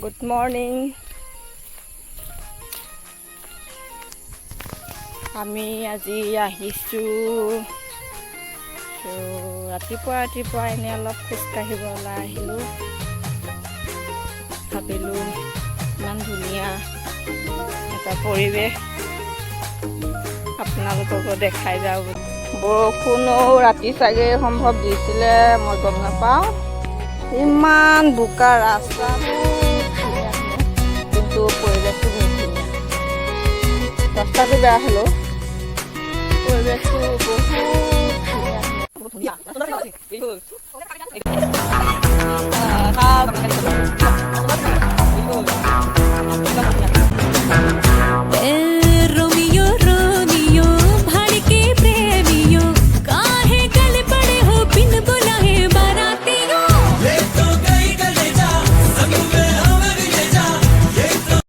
Good morning. আমি আজি আহিছোঁ ৰাতিপুৱা এনেই অলপ খোজকাঢ়িব ওলাই আহিলোঁ। ভাবিলোঁ ইমান ধুনীয়া এটা পৰিৱেশ আপোনালোককো দেখাই যাওঁ। বৰষুণো ৰাতি চাগে সম্ভৱ দিছিলে, মই গম নাপাওঁ। ইমান বোকা ৰাস্তা, কিন্তু পৰিৱেশটো বহুত ধুনীয়া। ৰাস্তাটো বেয়া হ'লেও পৰিৱেশটো বহুত ধুনীয়া।